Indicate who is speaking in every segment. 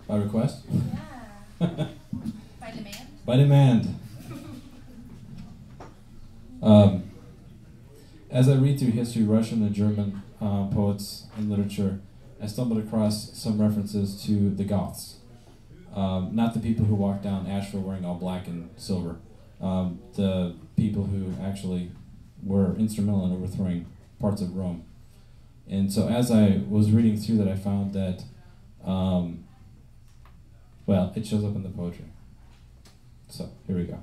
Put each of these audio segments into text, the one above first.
Speaker 1: By request?
Speaker 2: Yeah. By demand?
Speaker 1: By demand. As I read through history, Russian and German poets and literature, I stumbled across some references to the Goths. Not the people who walked down Asheville wearing all black and silver. The people who actually were instrumental in overthrowing parts of Rome. And so as I was reading through that, I found that, well, it shows up in the poetry. So, here we go.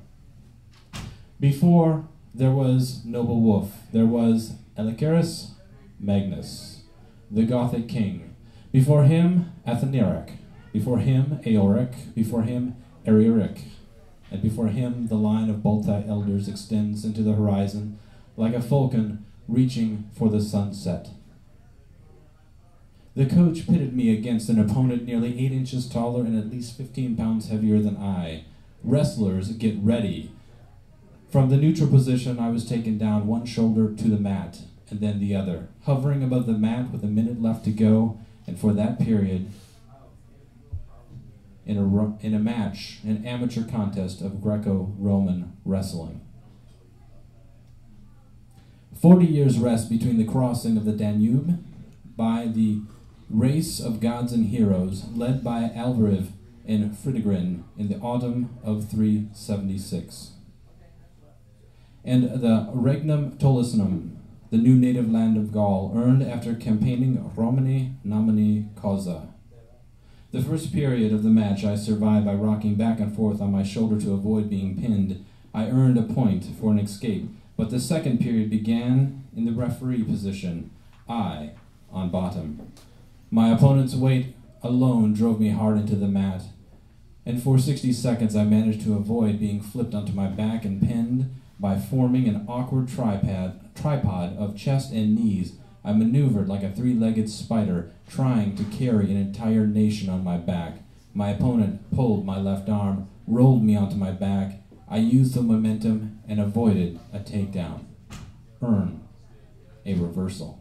Speaker 1: Before there was noble wolf, there was Elicarus Magnus, the Gothic king. Before him, Atheneric. Before him, Eoric. Before him, Erioric. And before him, the line of Balti elders extends into the horizon like a falcon reaching for the sunset. The coach pitted me against an opponent nearly 8 inches taller and at least 15 pounds heavier than I. Wrestlers, get ready. From the neutral position, I was taken down one shoulder to the mat, and then the other, hovering above the mat with a minute left to go, and for that period, in a match, an amateur contest of Greco-Roman wrestling. 40 years rest between the crossing of the Danube by the race of gods and heroes, led by Alvariv and Fritigern in the autumn of 376. And the Regnum Tolicenum, the new native land of Gaul, earned after campaigning Romani Nomini Causa. The first period of the match I survived by rocking back and forth on my shoulder to avoid being pinned. I earned a point for an escape, but the second period began in the referee position, I on bottom. My opponent's weight alone drove me hard into the mat, and for 60 seconds I managed to avoid being flipped onto my back and pinned. By forming an awkward tripod of chest and knees, I maneuvered like a 3-legged spider, trying to carry an entire nation on my back. My opponent pulled my left arm, rolled me onto my back. I used the momentum and avoided a takedown. Earn a reversal.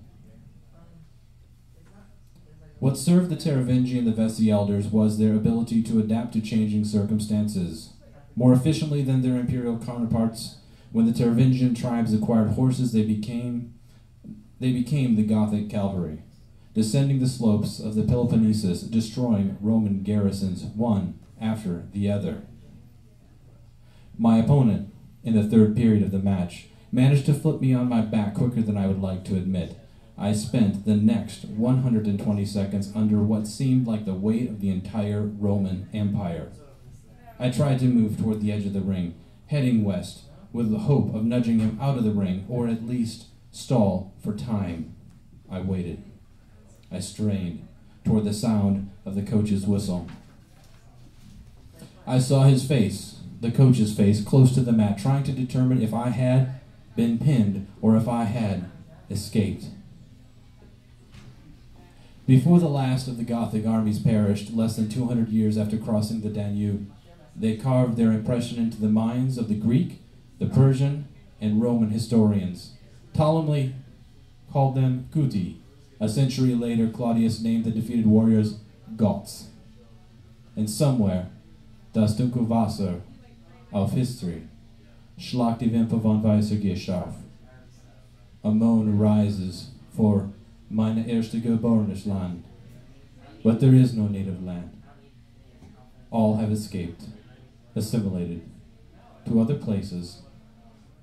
Speaker 1: What served the Teravingi and the Vessi elders was their ability to adapt to changing circumstances. More efficiently than their imperial counterparts, when the Teravingian tribes acquired horses, they became the Gothic cavalry, descending the slopes of the Peloponnesus, destroying Roman garrisons one after the other. My opponent, in the third period of the match, managed to flip me on my back quicker than I would like to admit. I spent the next 120 seconds under what seemed like the weight of the entire Roman Empire. I tried to move toward the edge of the ring, heading west, with the hope of nudging him out of the ring, or at least stall for time. I waited. I strained toward the sound of the coach's whistle. I saw his face, the coach's face, close to the mat, trying to determine if I had been pinned or if I had escaped. Before the last of the Gothic armies perished, less than 200 years after crossing the Danube, they carved their impression into the minds of the Greek, the Persian, and Roman historians. Ptolemy called them Guti. A century later, Claudius named the defeated warriors Goths. And somewhere, das Dunkelwasser of history, schlägt die Wimper von weißer Gischt auf. A moan arises for meine erste geborenes Land. But there is no native land. All have escaped, assimilated to other places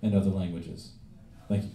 Speaker 1: and other languages. Thank you.